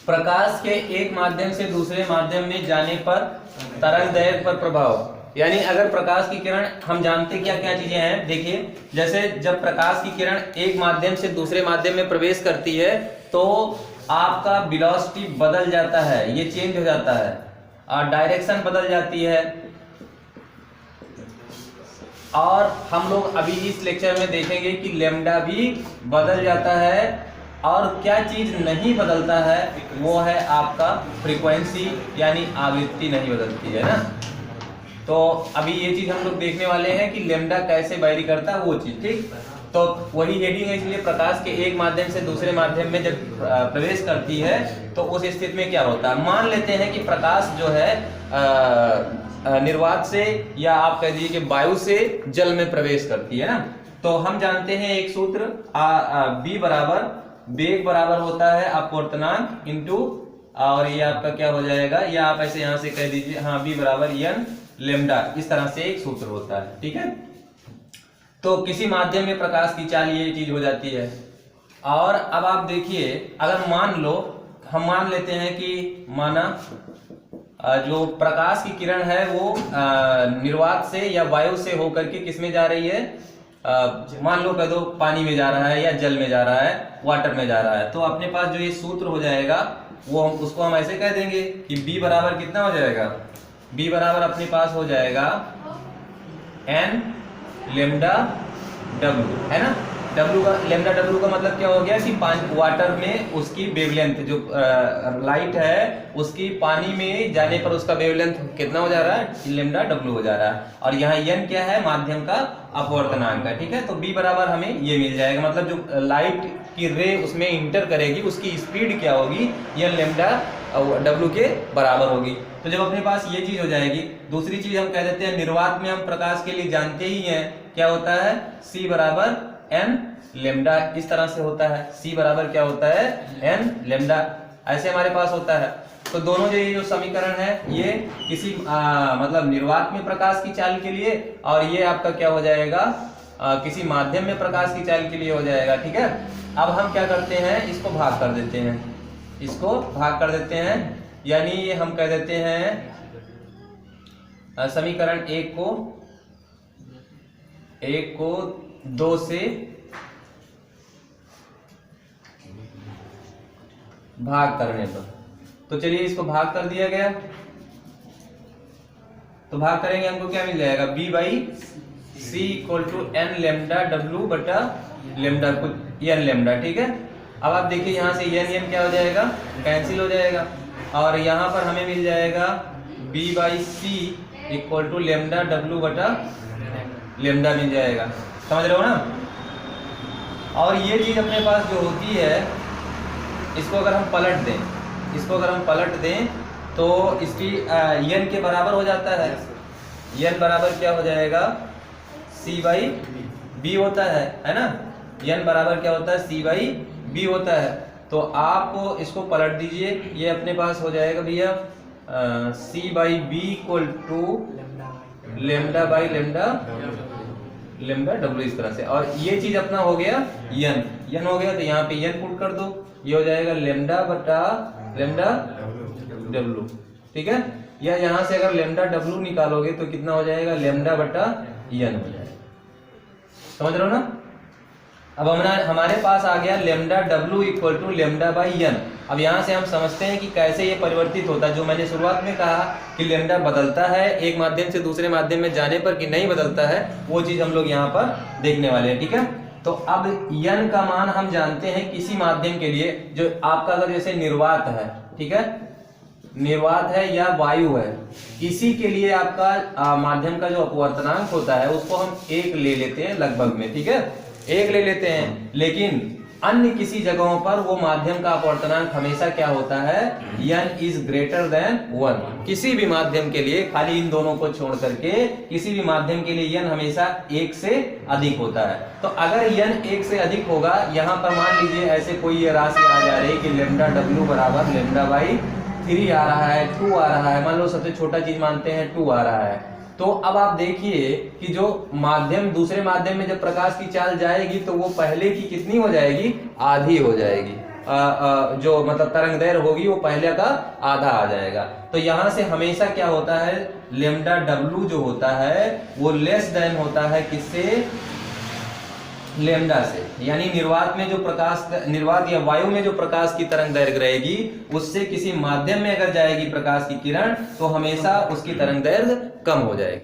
प्रकाश के एक माध्यम से दूसरे माध्यम में जाने पर तरंग दैर्घ्य पर प्रभाव। यानी अगर प्रकाश की किरण, हम जानते क्या क्या चीजें हैं, देखिए जैसे जब प्रकाश की किरण एक माध्यम से दूसरे माध्यम में प्रवेश करती है तो आपका वेलोसिटी बदल जाता है, ये चेंज हो जाता है और डायरेक्शन बदल जाती है। और हम लोग अभी इस लेक्चर में देखेंगे कि लैम्डा भी बदल जाता है। और क्या चीज नहीं बदलता है वो है आपका फ्रीक्वेंसी, यानी आवृत्ति नहीं बदलती है ना। तो अभी ये चीज हम लोग देखने वाले हैं कि लैम्डा कैसे वैरी करता है वो चीज, ठीक। तो वही हेडिंग है, इसलिए प्रकाश के एक माध्यम से दूसरे माध्यम में जब प्रवेश करती है तो उस स्थिति में क्या होता है। मान लेते हैं कि प्रकाश जो है निर्वात से या आप कह दीजिए कि वायु से जल में प्रवेश करती है ना। तो हम जानते हैं एक सूत्र बी बराबर वेग बराबर होता है अपवर्तनांक इंटू, और ये आपका क्या हो जाएगा, या आप ऐसे यहां से कह दीजिए, हाँ बी बराबर एन लैम्डा, इस तरह से एक सूत्र होता है, ठीक है। तो किसी माध्यम में प्रकाश की चाल ये चीज हो जाती है। और अब आप देखिए, अगर मान लो हम मान लेते हैं कि माना जो प्रकाश की किरण है वो निर्वात से या वायु से होकर के किस में जा रही है, मान लो कह दो पानी में जा रहा है या जल में जा रहा है, वाटर में जा रहा है। तो अपने पास जो ये सूत्र हो जाएगा वो उसको हम ऐसे कह देंगे कि B बराबर कितना हो जाएगा, B बराबर अपने पास हो जाएगा n लैम्डा W, है ना। W का लैम्डा W का मतलब क्या हो गया कि वाटर में उसकी वेवलेंथ जो लाइट है उसकी पानी में जाने पर उसका वेवलेंथ कितना हो जा रहा है, लैम्डा W हो जा रहा है। और यहाँ n क्या है, माध्यम का अपवर्तनांक है, ठीक है। तो B बराबर हमें ये मिल जाएगा, मतलब जो लाइट की रे उसमें इंटर करेगी उसकी स्पीड क्या होगी, n लैम्डा W के बराबर होगी। तो जब अपने पास ये चीज हो जाएगी, दूसरी चीज हम कह देते हैं निर्वात में हम प्रकाश के लिए जानते ही हैं क्या होता है, C बराबर n लैम्डा, इस तरह से होता है। C बराबर क्या होता है, n लैम्डा, ऐसे हमारे पास होता है। तो दोनों जो ये जो समीकरण है ये किसी मतलब निर्वात में प्रकाश की चाल के लिए, और ये आपका क्या हो जाएगा, किसी माध्यम में प्रकाश की चाल के लिए हो जाएगा, ठीक है। अब हम क्या करते हैं, इसको भाग कर देते हैं, इसको भाग कर देते हैं, यानी हम कह देते हैं समीकरण एक को 2 से भाग करने पर, तो चलिए इसको भाग कर दिया गया। तो भाग करेंगे हमको क्या मिल जाएगा, B by C equal to n lambda W बटा लैम्डा कुछ n लैम्डा, ठीक है। अब आप देखिए यहाँ से n क्या हो जाएगा, कैंसिल हो जाएगा, और यहाँ पर हमें मिल जाएगा B by C equal to lambda W बटा लैम्डा मिल जाएगा, समझ रहे हो ना। और ये चीज अपने पास जो होती है, इसको अगर हम पलट दें, तो इसकी n के बराबर हो जाता है। n बराबर क्या हो जाएगा, C बाई B होता है ना। n बराबर क्या होता है, C बाई B होता है। तो आप इसको पलट दीजिए, ये अपने पास हो जाएगा भैया C by B equal to lambda by lambda W, इस तरह से। और ये चीज अपना हो गया n हो गया, तो यहाँ पे n पुट कर दो, ये हो जाएगा लैम्डा बटा लैम्डा W, ठीक है। या यहाँ से अगर लैम्डा W निकालोगे तो कितना हो जाएगा, लैम्डा बटा n हो जाएगा, समझ रहे हो ना। अब हमारे पास आ गया lambda W equal to lambda by n। अब यहाँ से हम समझते हैं कि कैसे ये परिवर्तित होता है। जो मैंने शुरुआत में कहा कि लैम्डा बदलता है एक माध्यम से दूसरे माध्यम में जाने पर कि नहीं बदलता है, वो चीज हम लोग यहाँ पर देखने वाले हैं, ठीक है। तो अब n का मान हम जानते हैं किसी माध्यम के लिए, जो आपका अगर जैसे निर्वात है, ठीक है, निर्वात है या वायु है, इसी के लिए आपका माध्यम का जो अपवर्तनांक होता है उसको हम 1 ले लेते हैं लगभग में, ठीक है, 1 ले लेते हैं। लेकिन अन्य किसी जगहों पर वो माध्यम का अपवर्तनांक हमेशा क्या होता है, n इज ग्रेटर देन 1। किसी भी माध्यम के लिए, खाली इन दोनों को छोड़ करके किसी भी माध्यम के लिए n हमेशा 1 से अधिक होता है। तो अगर n 1 से अधिक होगा, यहाँ पर मान लीजिए ऐसे कोई ये राशि आ जा रही कि लैम्डा W बराबर लैम्डा बाई 3 आ रहा है, 2 आ रहा है, मान लो सबसे छोटा चीज मानते हैं 2 आ रहा है। तो अब आप देखिए कि जो माध्यम दूसरे माध्यम में जब प्रकाश की चाल जाएगी तो वो पहले की कितनी हो जाएगी, आधी हो जाएगी, जो मतलब तरंग दैर्घ्य होगी वो पहले का आधा आ जाएगा। तो यहां से हमेशा क्या होता है, लेमडा डब्लू जो होता है वो लेस देन होता है किससे, लेमडा से। यानी निर्वात में जो प्रकाश, निर्वात या वायु में जो प्रकाश की तरंग दैर्घ्य रहेगी उससे किसी माध्यम में अगर जाएगी प्रकाश की किरण तो हमेशा उसकी तरंग दैर्घ्य कम हो जाएगी।